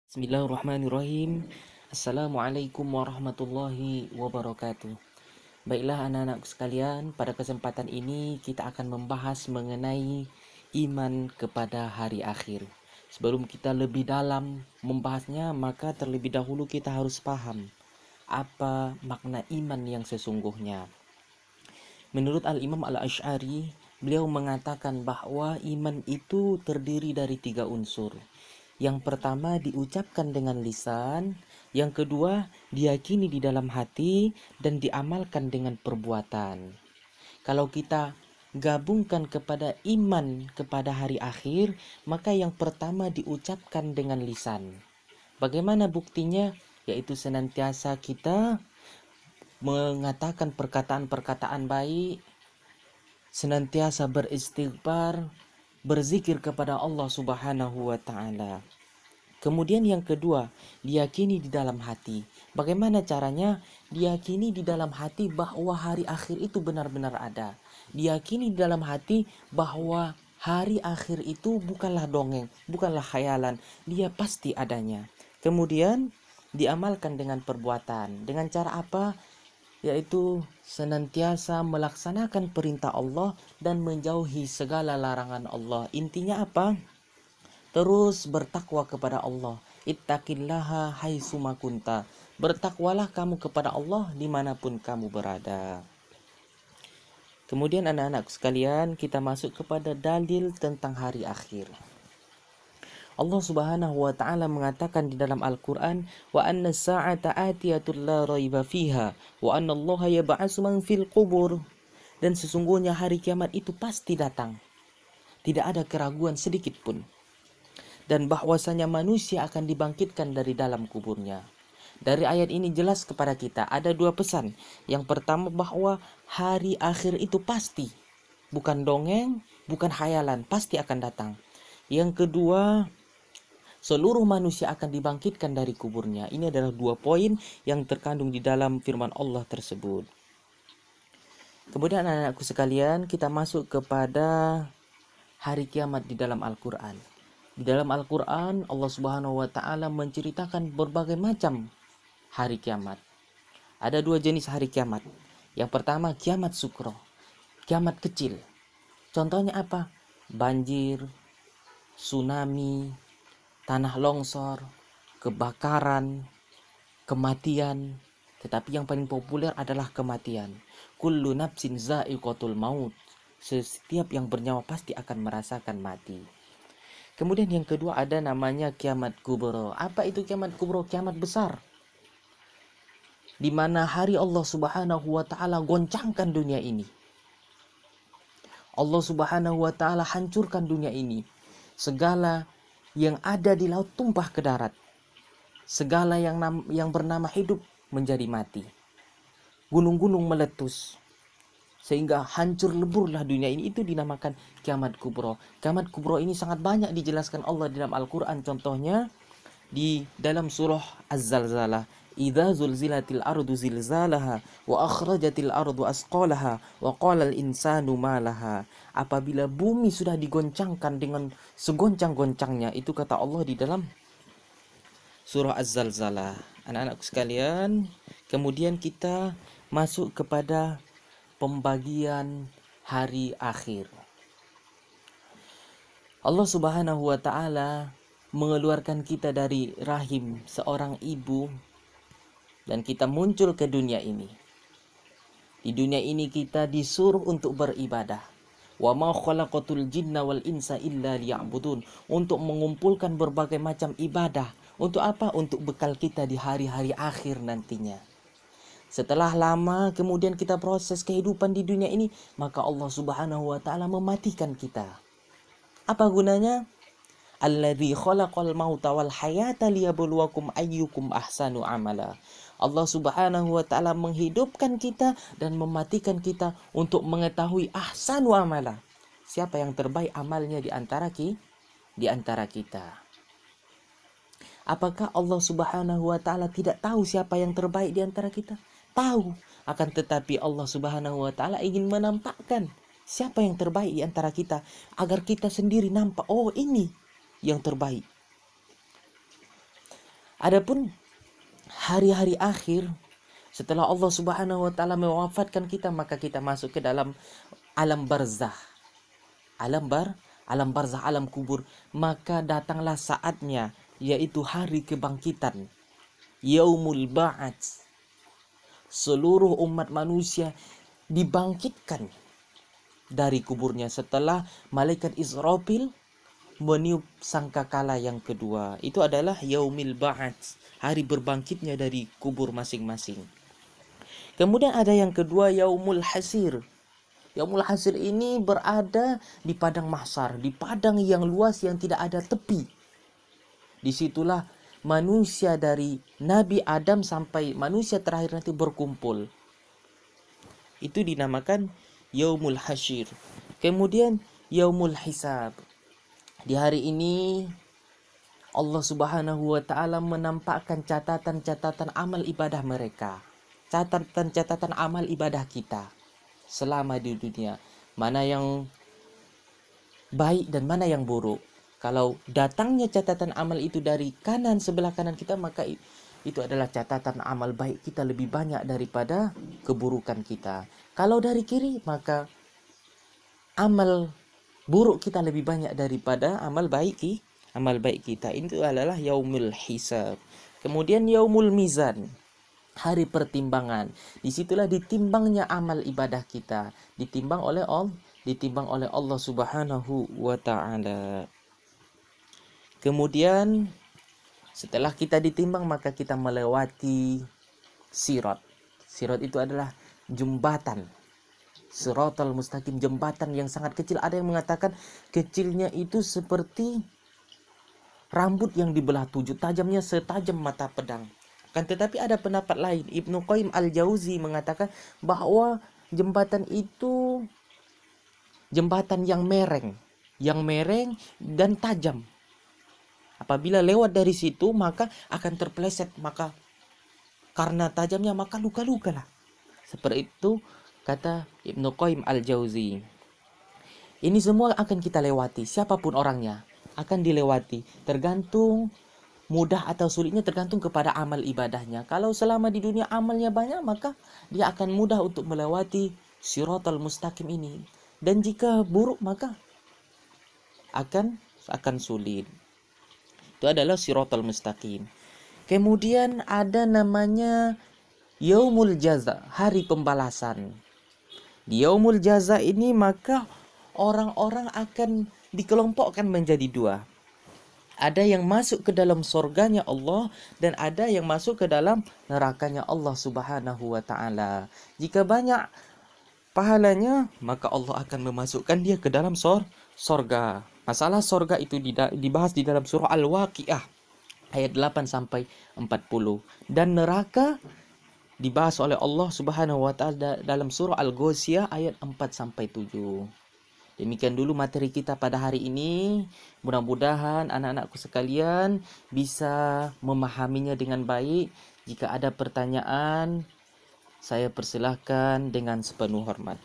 Bismillahirrahmanirrahim. Assalamualaikum warahmatullahi wabarakatuh. Baiklah anak-anakku sekalian, pada kesempatan ini kita akan membahas mengenai iman kepada hari akhir. Sebelum kita lebih dalam membahasnya, maka terlebih dahulu kita harus paham apa makna iman yang sesungguhnya. Menurut Al-Imam Al-Asy'ari, beliau mengatakan bahwa iman itu terdiri dari 3 unsur. Yang pertama diucapkan dengan lisan, yang kedua diyakini di dalam hati, dan diamalkan dengan perbuatan. Kalau kita gabungkan kepada iman kepada hari akhir, maka yang pertama diucapkan dengan lisan. Bagaimana buktinya? Yaitu senantiasa kita mengatakan perkataan-perkataan baik, senantiasa beristighfar, berzikir kepada Allah Subhanahu wa taala. Kemudian yang kedua, diyakini di dalam hati. Bagaimana caranya? Diyakini di dalam hati bahwa hari akhir itu benar-benar ada. Diyakini di dalam hati bahwa hari akhir itu bukanlah dongeng, bukanlah khayalan. Dia pasti adanya. Kemudian diamalkan dengan perbuatan. Dengan cara apa? Yaitu senantiasa melaksanakan perintah Allah dan menjauhi segala larangan Allah. Intinya apa? Terus bertakwa kepada Allah. Ittaqillaha haitsuma kunta. Bertakwalah kamu kepada Allah dimanapun kamu berada. Kemudian anak-anak sekalian, kita masuk kepada dalil tentang hari akhir. Allah Subhanahu wa taala mengatakan di dalam Al-Qur'an, wa anna sa'ata atiyatul la raiba fiha wa anna Allah yab'atsu man fil qubur. Dan sesungguhnya hari kiamat itu pasti datang. Tidak ada keraguan sedikit pun. Dan bahwasanya manusia akan dibangkitkan dari dalam kuburnya. Dari ayat ini jelas kepada kita ada 2 pesan. Yang pertama bahwa hari akhir itu pasti, bukan dongeng, bukan khayalan, pasti akan datang. Yang kedua, seluruh manusia akan dibangkitkan dari kuburnya. Ini adalah 2 poin yang terkandung di dalam firman Allah tersebut. Kemudian anak-anakku sekalian, kita masuk kepada hari kiamat di dalam Al-Quran. Di dalam Al-Quran, Allah Subhanahu wa taala menceritakan berbagai macam hari kiamat. Ada 2 jenis hari kiamat. Yang pertama kiamat sukro, kiamat kecil. Contohnya apa? Banjir, tsunami, tanah longsor, kebakaran, kematian. Tetapi yang paling populer adalah kematian. Kullu nafsin za'iqatul maut. Setiap yang bernyawa pasti akan merasakan mati. Kemudian yang kedua ada namanya kiamat kubro. Apa itu kiamat kubro? Kiamat besar. Di mana hari Allah Subhanahu wa taala goncangkan dunia ini. Allah Subhanahu wa taala hancurkan dunia ini. Segala yang ada di laut tumpah ke darat. Segala yang bernama hidup menjadi mati. Gunung-gunung meletus. Sehingga hancur leburlah dunia ini. Itu dinamakan kiamat kubro. Kiamat kubro ini sangat banyak dijelaskan Allah di dalam Al-Quran. Contohnya di dalam surah Az-Zalzalah. Idza zulzilatil ardu zilzalaha wa akhrajatil ardu asqalaha wa qala al insanu ma laha. Apabila bumi sudah digoncangkan dengan segoncang-goncangnya, itu kata Allah di dalam surah Az-Zalzalah. Anak-anakku sekalian, kemudian kita masuk kepada pembagian hari akhir. Allah Subhanahu wa taala mengeluarkan kita dari rahim seorang ibu dan kita muncul ke dunia ini. Di dunia ini kita disuruh untuk beribadah. Wa ma khalaqatul jinna wal insa illa liya'budun. Untuk mengumpulkan berbagai macam ibadah. Untuk apa? Untuk bekal kita di hari-hari akhir nantinya. Setelah lama kemudian kita proses kehidupan di dunia ini, maka Allah Subhanahu wa taala mematikan kita. Apa gunanya? Alladzi khalaqal mauta wal hayata liyabluwakum ayyukum ahsanu amala. Allah Subhanahu wa taala menghidupkan kita dan mematikan kita untuk mengetahui ahsanu amala. Siapa yang terbaik amalnya di antara kita. Apakah Allah Subhanahu wa taala tidak tahu siapa yang terbaik di antara kita? Tahu, akan tetapi Allah Subhanahu wa taala ingin menampakkan siapa yang terbaik di antara kita agar kita sendiri nampak, oh ini yang terbaik. Adapun hari-hari akhir, setelah Allah Subhanahu wa taala mewafatkan kita, maka kita masuk ke dalam alam barzah. Alam barzah, alam kubur. Maka datanglah saatnya, yaitu hari kebangkitan. Yaumul Ba'ats. Seluruh umat manusia dibangkitkan dari kuburnya setelah malaikat Israfil meniup sangkakala yang kedua. Itu adalah Yaumil Ba'ats, hari berbangkitnya dari kubur masing-masing. Kemudian ada yang kedua, Yaumul Hasir. Yaumul Hasir ini berada di padang mahsyar, di padang yang luas yang tidak ada tepi. Disitulah manusia dari Nabi Adam sampai manusia terakhir nanti berkumpul. Itu dinamakan Yaumul Hasyir. Kemudian Yaumul Hisab. Di hari ini Allah Subhanahu wa taala menampakkan catatan-catatan amal ibadah mereka. Catatan-catatan amal ibadah kita selama di dunia. Mana yang baik dan mana yang buruk. Kalau datangnya catatan amal itu dari kanan, sebelah kanan kita, maka itu adalah catatan amal baik kita lebih banyak daripada keburukan kita. Kalau dari kiri, maka amal buruk kita lebih banyak daripada amal baik kita. Itu adalah Yaumul Hisab. Kemudian Yaumul Mizan, hari pertimbangan. Disitulah ditimbangnya amal ibadah kita, ditimbang oleh Allah Subhanahu wa taala. Kemudian setelah kita ditimbang, maka kita melewati sirat. Sirat itu adalah jembatan. Siratal mustaqim, jembatan yang sangat kecil. Ada yang mengatakan kecilnya itu seperti rambut yang dibelah 7, tajamnya setajam mata pedang. Kan tetapi ada pendapat lain. Ibnu Qayyim al-Jauzi mengatakan bahwa jembatan itu jembatan yang mereng dan tajam. Apabila lewat dari situ, maka akan terpeleset, maka karena tajamnya maka luka-luka lah. Seperti itu kata Ibnu Qayyim al-Jauzi. Ini semua akan kita lewati, siapapun orangnya akan dilewati, tergantung mudah atau sulitnya tergantung kepada amal ibadahnya. Kalau selama di dunia amalnya banyak, maka dia akan mudah untuk melewati Siratal Mustaqim ini. Dan jika buruk, maka akan sulit. Itu adalah Siratal Mustaqim. Kemudian ada namanya Yaumul Jaza, hari pembalasan. Di Yaumul Jaza ini maka orang-orang akan dikelompokkan menjadi dua. Ada yang masuk ke dalam surganya Allah dan ada yang masuk ke dalam nerakanya Allah Subhanahu wa taala. Jika banyak pahalanya, maka Allah akan memasukkan dia ke dalam surga. Masalah surga itu dibahas di dalam surah Al-Waqiah ayat 8 sampai 40, dan neraka dibahas oleh Allah Subhanahu wa taala dalam surah Al-Ghasyiyah ayat 4 sampai 7. Demikian dulu materi kita pada hari ini. Mudah-mudahan anak-anakku sekalian bisa memahaminya dengan baik. Jika ada pertanyaan, saya persilahkan dengan sepenuh hormat.